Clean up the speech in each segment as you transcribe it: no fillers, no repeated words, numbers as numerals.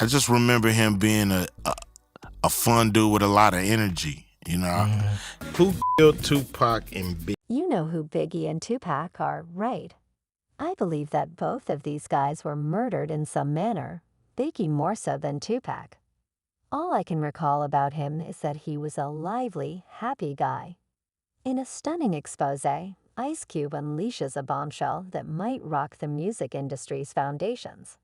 I just remember him being a fun dude with a lot of energy, you know. Who killed Tupac and Biggie? You know who Biggie and Tupac are, right? I believe that both of these guys were murdered in some manner, Biggie more so than Tupac. All I can recall about him is that he was a lively, happy guy. In a stunning expose, Ice Cube unleashes a bombshell that might rock the music industry's foundations.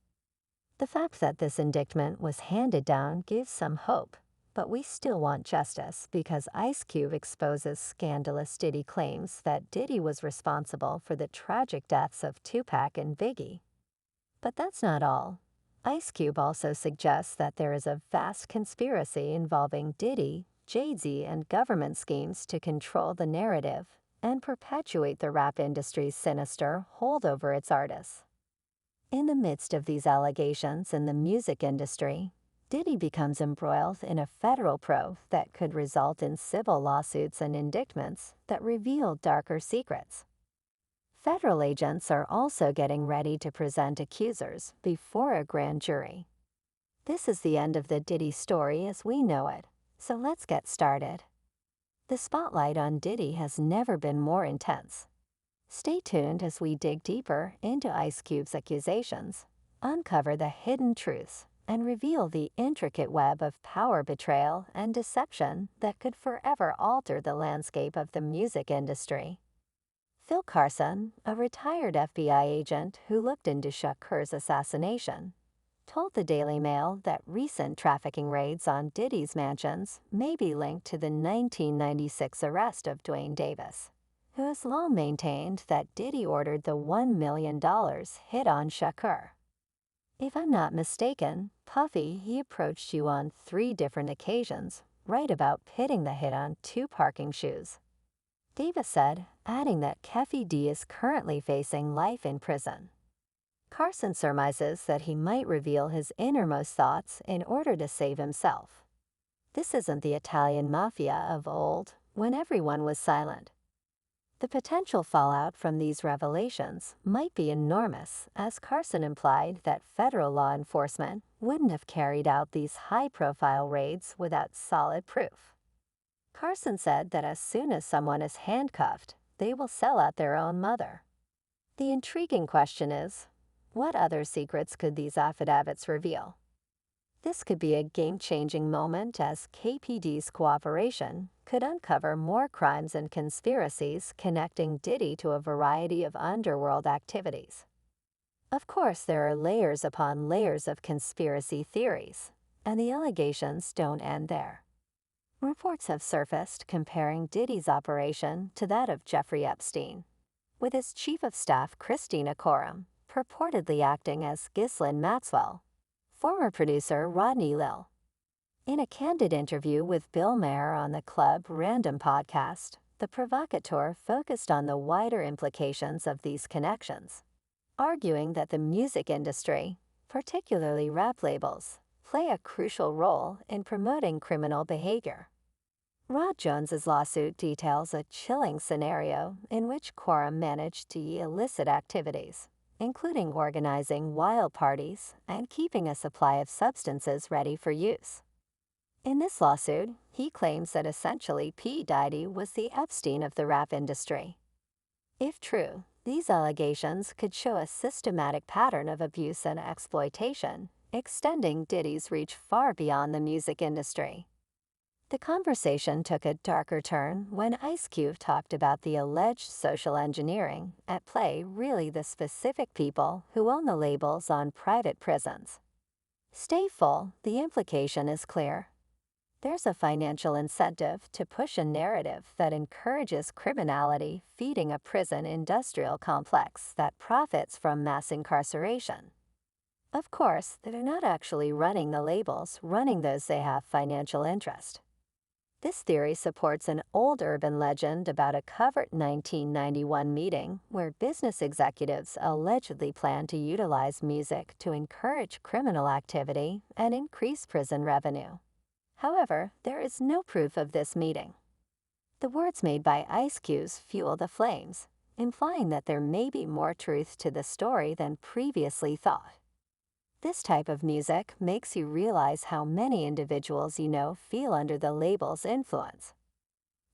The fact that this indictment was handed down gives some hope, but we still want justice because Ice Cube exposes scandalous Diddy claims that Diddy was responsible for the tragic deaths of Tupac and Biggie. But that's not all. Ice Cube also suggests that there is a vast conspiracy involving Diddy, Jay-Z, and government schemes to control the narrative and perpetuate the rap industry's sinister hold over its artists. In the midst of these allegations in the music industry, Diddy becomes embroiled in a federal probe that could result in civil lawsuits and indictments that reveal darker secrets. Federal agents are also getting ready to present accusers before a grand jury. This is the end of the Diddy story as we know it, so let's get started. The spotlight on Diddy has never been more intense. Stay tuned as we dig deeper into Ice Cube's accusations, uncover the hidden truths, and reveal the intricate web of power betrayal and deception that could forever alter the landscape of the music industry. Phil Carson, a retired FBI agent who looked into Shakur's assassination, told the Daily Mail that recent trafficking raids on Diddy's mansions may be linked to the 1996 arrest of Dwayne Davis, who has long maintained that Diddy ordered the $1 million hit on Shakur. If I'm not mistaken, Puffy, he approached you on 3 different occasions, right about pitting the hit on 2 parking shoes. Davis said, adding that Keffi D is currently facing life in prison. Carson surmises that he might reveal his innermost thoughts in order to save himself. This isn't the Italian mafia of old, when everyone was silent. The potential fallout from these revelations might be enormous, as Carson implied that federal law enforcement wouldn't have carried out these high-profile raids without solid proof. Carson said that as soon as someone is handcuffed, they will sell out their own mother. The intriguing question is, what other secrets could these affidavits reveal? This could be a game-changing moment as KPD's cooperation could uncover more crimes and conspiracies connecting Diddy to a variety of underworld activities. Of course, there are layers upon layers of conspiracy theories, and the allegations don't end there. Reports have surfaced comparing Diddy's operation to that of Jeffrey Epstein, with his chief of staff Christina Coram purportedly acting as Ghislaine Maxwell, former producer Rodney Lill. In a candid interview with Bill Maher on the Club Random podcast, the provocateur focused on the wider implications of these connections, arguing that the music industry, particularly rap labels, play a crucial role in promoting criminal behavior. Rod Jones's lawsuit details a chilling scenario in which Quorum managed to illicit activities, including organizing wild parties and keeping a supply of substances ready for use. In this lawsuit, he claims that essentially P. Diddy was the Epstein of the rap industry. If true, these allegations could show a systematic pattern of abuse and exploitation, extending Diddy's reach far beyond the music industry. The conversation took a darker turn when Ice Cube talked about the alleged social engineering at play, really the specific people who own the labels on private prisons. Stay full, the implication is clear. There's a financial incentive to push a narrative that encourages criminality, feeding a prison industrial complex that profits from mass incarceration. Of course, they're not actually running the labels, running those they have financial interest. This theory supports an old urban legend about a covert 1991 meeting where business executives allegedly planned to utilize music to encourage criminal activity and increase prison revenue. However, there is no proof of this meeting. The words made by Ice Cube fuel the flames, implying that there may be more truth to the story than previously thought. This type of music makes you realize how many individuals you know feel under the label's influence.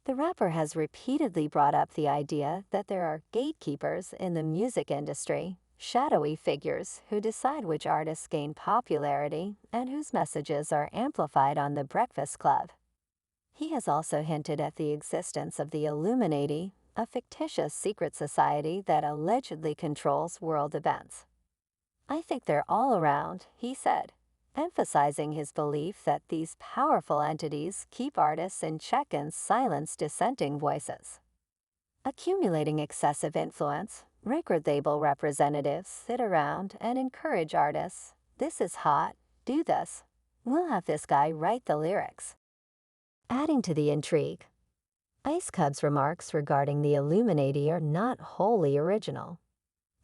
The rapper has repeatedly brought up the idea that there are gatekeepers in the music industry, shadowy figures who decide which artists gain popularity and whose messages are amplified on The Breakfast Club. He has also hinted at the existence of the Illuminati, a fictitious secret society that allegedly controls world events. "I think they're all around," he said, emphasizing his belief that these powerful entities keep artists in check and silence dissenting voices. Accumulating excessive influence, record label representatives sit around and encourage artists. "This is hot, do this. We'll have this guy write the lyrics." Adding to the intrigue, Ice Cub's remarks regarding the Illuminati are not wholly original.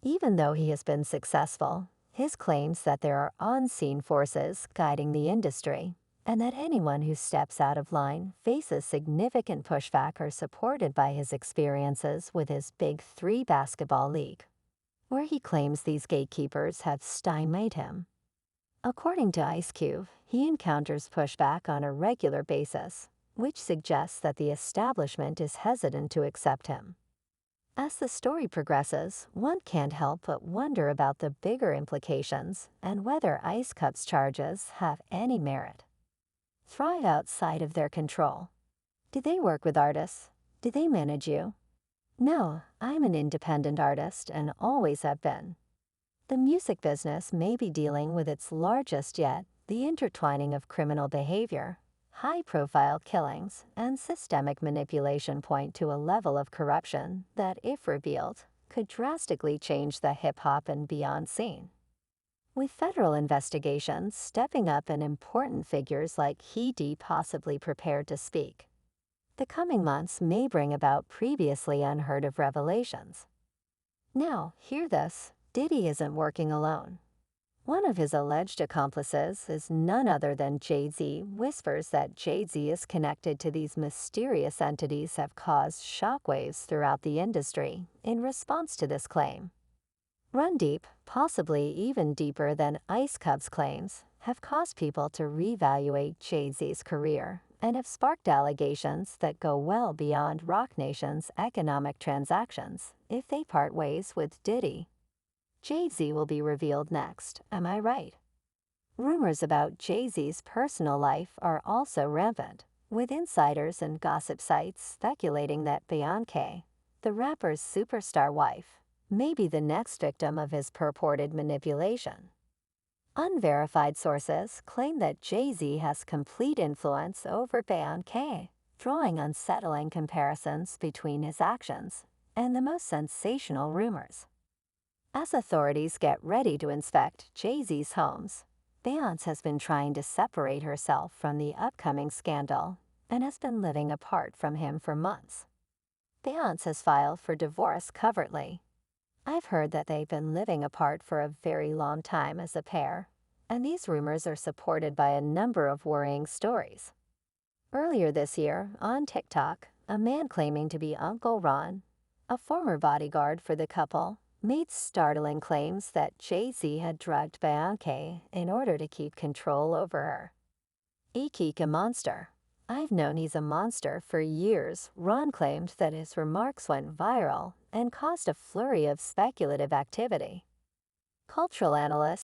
Even though he has been successful, his claims that there are unseen forces guiding the industry and that anyone who steps out of line faces significant pushback are supported by his experiences with his Big Three basketball league, where he claims these gatekeepers have stymied him. According to Ice Cube, he encounters pushback on a regular basis, which suggests that the establishment is hesitant to accept him. As the story progresses, one can't help but wonder about the bigger implications and whether Ice Cub's charges have any merit. Thrive outside of their control. Do they work with artists? Do they manage you? No, I'm an independent artist and always have been. The music business may be dealing with its largest yet, the intertwining of criminal behavior, high-profile killings, and systemic manipulation point to a level of corruption that, if revealed, could drastically change the hip-hop and beyond scene. With federal investigations stepping up and important figures like Diddy possibly prepared to speak, the coming months may bring about previously unheard-of revelations. Now, hear this, Diddy isn't working alone. One of his alleged accomplices is none other than Jay-Z. Whispers that Jay-Z is connected to these mysterious entities have caused shockwaves throughout the industry in response to this claim. Run deep, possibly even deeper than Ice Cub's claims, have caused people to reevaluate Jay-Z's career and have sparked allegations that go well beyond Roc Nation's economic transactions if they part ways with Diddy. Jay-Z will be revealed next, am I right? Rumors about Jay-Z's personal life are also rampant, with insiders and gossip sites speculating that Beyoncé, the rapper's superstar wife, may be the next victim of his purported manipulation. Unverified sources claim that Jay-Z has complete influence over Beyoncé, drawing unsettling comparisons between his actions and the most sensational rumors. As authorities get ready to inspect Jay-Z's homes, Beyoncé has been trying to separate herself from the upcoming scandal and has been living apart from him for months. Beyoncé has filed for divorce covertly. I've heard that they've been living apart for a very long time as a pair, and these rumors are supported by a number of worrying stories. Earlier this year, on TikTok, a man claiming to be Uncle Ron, a former bodyguard for the couple, made startling claims that Jay-Z had drugged Beyoncé in order to keep control over her. "Eek a monster. I've known he's a monster for years." Ron claimed that his remarks went viral and caused a flurry of speculative activity. Cultural analysts